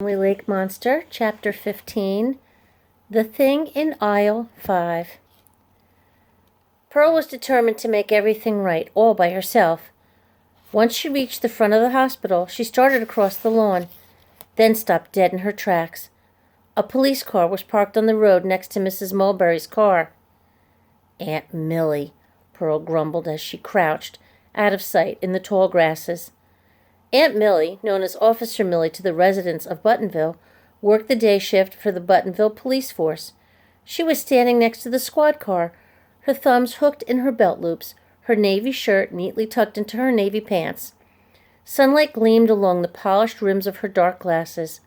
Lake Monster, Chapter 15, The Thing in Aisle 5. Pearl was determined to make everything right, all by herself. Once she reached the front of the hospital, she started across the lawn, then stopped dead in her tracks. A police car was parked on the road next to Mrs. Mulberry's car. "Aunt Millie," Pearl grumbled as she crouched, out of sight, in the tall grasses. Aunt Millie, known as Officer Millie to the residents of Buttonville, worked the day shift for the Buttonville police force. She was standing next to the squad car, her thumbs hooked in her belt loops, her navy shirt neatly tucked into her navy pants. Sunlight gleamed along the polished rims of her dark glasses.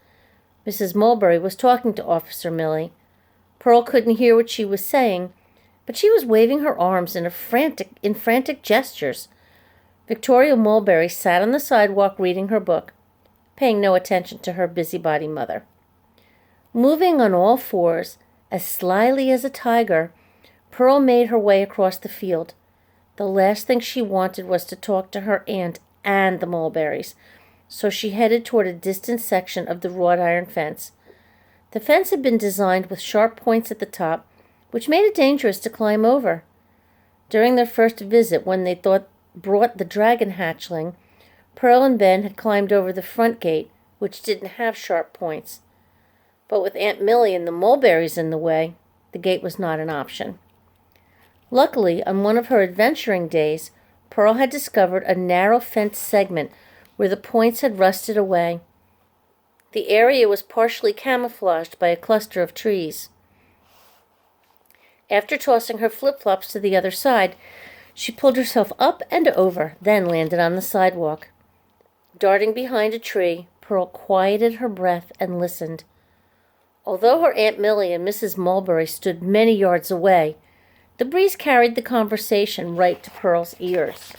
Mrs. Mulberry was talking to Officer Millie. Pearl couldn't hear what she was saying, but she was waving her arms in frantic gestures. Victoria Mulberry sat on the sidewalk reading her book, paying no attention to her busybody mother. Moving on all fours, as slyly as a tiger, Pearl made her way across the field. The last thing she wanted was to talk to her aunt and the Mulberrys, so she headed toward a distant section of the wrought iron fence. The fence had been designed with sharp points at the top, which made it dangerous to climb over. During their first visit, when they brought the dragon hatchling, Pearl and Ben had climbed over the front gate, which didn't have sharp points. But with Aunt Millie and the Mulberrys in the way, the gate was not an option. Luckily, on one of her adventuring days, Pearl had discovered a narrow fence segment where the points had rusted away. The area was partially camouflaged by a cluster of trees. After tossing her flip-flops to the other side, she pulled herself up and over, then landed on the sidewalk. Darting behind a tree, Pearl quieted her breath and listened. Although her Aunt Millie and Mrs. Mulberry stood many yards away, the breeze carried the conversation right to Pearl's ears.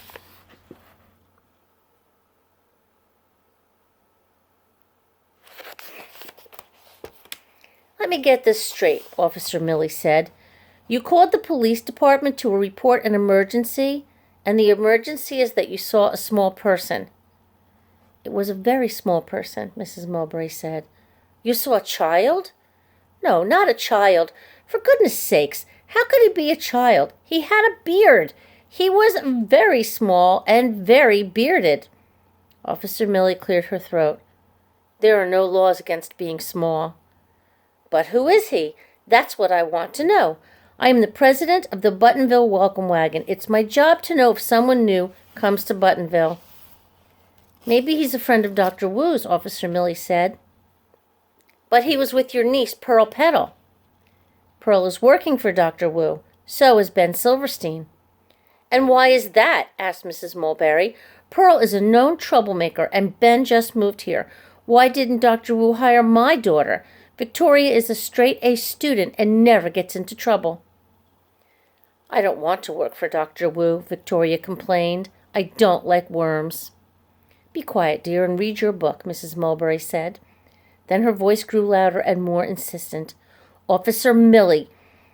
"Let me get this straight," Officer Millie said. "You called the police department to report an emergency, and the emergency is that you saw a small person." "It was a very small person," Mrs. Mulberry said. "You saw a child?" "No, not a child. For goodness sakes, how could he be a child? He had a beard. He was very small and very bearded." Officer Millie cleared her throat. "There are no laws against being small." "But who is he? That's what I want to know. I am the president of the Buttonville Welcome Wagon. It's my job to know if someone new comes to Buttonville." "Maybe he's a friend of Dr. Wu's," Officer Millie said. "But he was with your niece, Pearl Petal." "Pearl is working for Dr. Wu. So is Ben Silverstein." "And why is that?" asked Mrs. Mulberry. "Pearl is a known troublemaker, and Ben just moved here. Why didn't Dr. Wu hire my daughter? Victoria is a straight-A student and never gets into trouble." "I don't want to work for Dr. Wu," Victoria complained. "I don't like worms." "Be quiet, dear, and read your book," Mrs. Mulberry said. Then her voice grew louder and more insistent. "Officer Millie,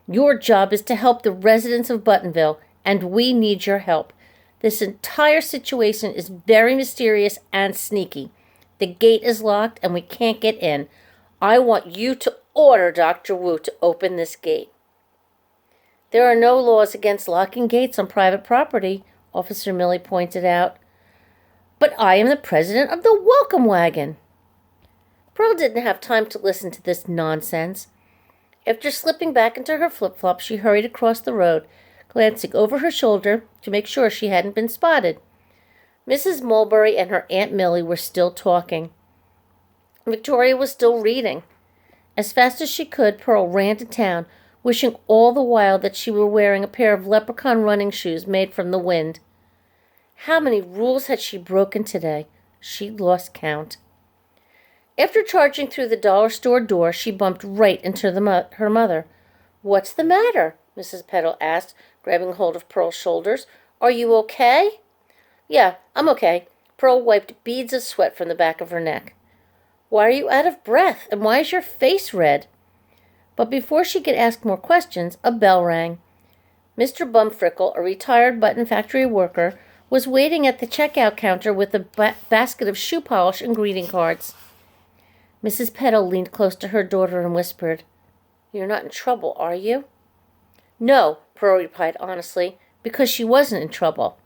your job is to help the residents of Buttonville, and we need your help. This entire situation is very mysterious and sneaky. The gate is locked and we can't get in. I want you to order Dr. Wu to open this gate." "There are no laws against locking gates on private property," Officer Millie pointed out. "But I am the president of the Welcome Wagon." Pearl didn't have time to listen to this nonsense. After slipping back into her flip-flops, she hurried across the road, glancing over her shoulder to make sure she hadn't been spotted. Mrs. Mulberry and her Aunt Millie were still talking. Victoria was still reading. As fast as she could, Pearl ran to town, wishing all the while that she were wearing a pair of leprechaun running shoes made from the wind. How many rules had she broken today? She'd lost count. After charging through the dollar store door, she bumped right into her mother. "What's the matter?" Mrs. Petal asked, grabbing hold of Pearl's shoulders. "Are you okay?" "Yeah, I'm okay." Pearl wiped beads of sweat from the back of her neck. "Why are you out of breath, and why is your face red?" But before she could ask more questions, a bell rang. Mr. Bumfrickle, a retired button factory worker, was waiting at the checkout counter with a basket of shoe polish and greeting cards. Mrs. Petal leaned close to her daughter and whispered, "You're not in trouble, are you?" "No," Pearl replied honestly, because she wasn't in trouble.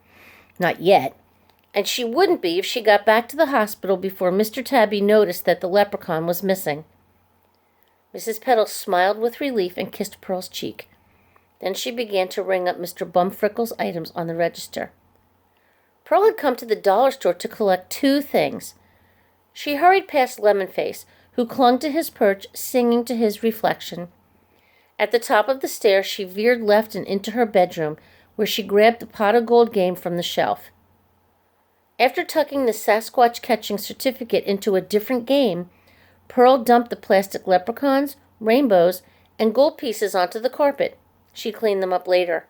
Not yet. And she wouldn't be if she got back to the hospital before Mr. Tabby noticed that the leprechaun was missing. Mrs. Petal smiled with relief and kissed Pearl's cheek. Then she began to ring up Mr. Bumfrickle's items on the register. Pearl had come to the dollar store to collect 2 things. She hurried past Lemonface, who clung to his perch, singing to his reflection. At the top of the stairs, she veered left and into her bedroom, where she grabbed the pot of gold game from the shelf. After tucking the Sasquatch catching certificate into a different game, Pearl dumped the plastic leprechauns, rainbows, and gold pieces onto the carpet. She cleaned them up later.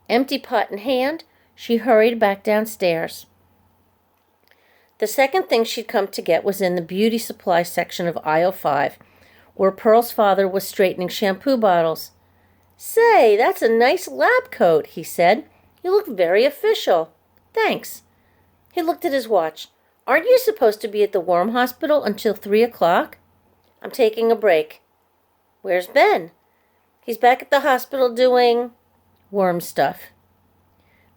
Empty pot in hand, she hurried back downstairs. The second thing she'd come to get was in the beauty supply section of aisle 5, where Pearl's father was straightening shampoo bottles. "Say, that's a nice lab coat," he said. "You look very official." "Thanks." He looked at his watch. "Aren't you supposed to be at the worm hospital until 3 o'clock?" "I'm taking a break." "Where's Ben?" "He's back at the hospital doing worm stuff."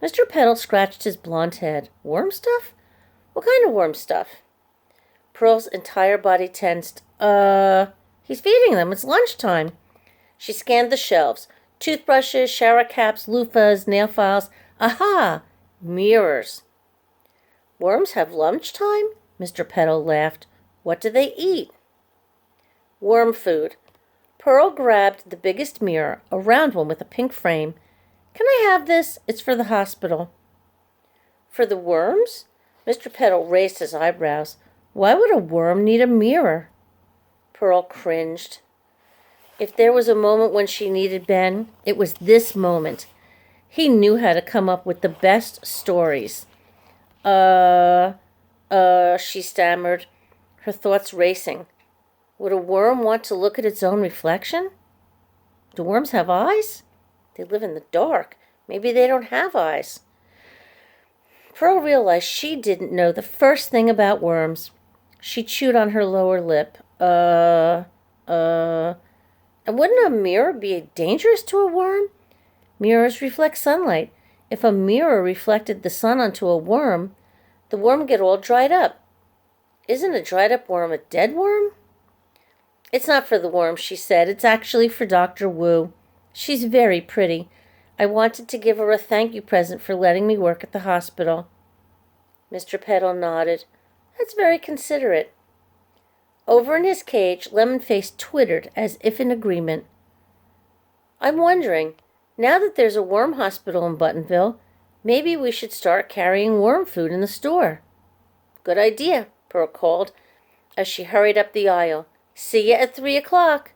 Mr. Petal scratched his blonde head. "Worm stuff? What kind of worm stuff?" Pearl's entire body tensed. He's feeding them. It's lunchtime." She scanned the shelves. Toothbrushes, shower caps, loofahs, nail files. Aha! Mirrors. "Worms have lunchtime?" Mr. Petal laughed. "What do they eat?" "Worm food." Pearl grabbed the biggest mirror, a round one with a pink frame. "Can I have this? It's for the hospital." "For the worms?" Mr. Petal raised his eyebrows. "Why would a worm need a mirror?" Pearl cringed. If there was a moment when she needed Ben, it was this moment. He knew how to come up with the best stories. She stammered, her thoughts racing. Would a worm want to look at its own reflection? Do worms have eyes? They live in the dark. Maybe they don't have eyes. Pearl realized she didn't know the first thing about worms. She chewed on her lower lip. And wouldn't a mirror be dangerous to a worm? Mirrors reflect sunlight. If a mirror reflected the sun onto a worm, the worm would get all dried up. Isn't a dried up worm a dead worm? "It's not for the worm," she said. "It's actually for Dr. Wu. She's very pretty. I wanted to give her a thank you present for letting me work at the hospital." Mr. Petal nodded. "That's very considerate." Over in his cage, Lemonface twittered as if in agreement. "I'm wondering, now that there's a worm hospital in Buttonville, maybe we should start carrying worm food in the store." "Good idea," Pearl called as she hurried up the aisle. "See you at 3 o'clock."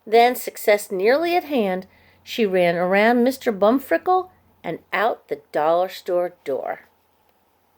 Then, success nearly at hand, she ran around Mr. Bumfrickle and out the dollar store door.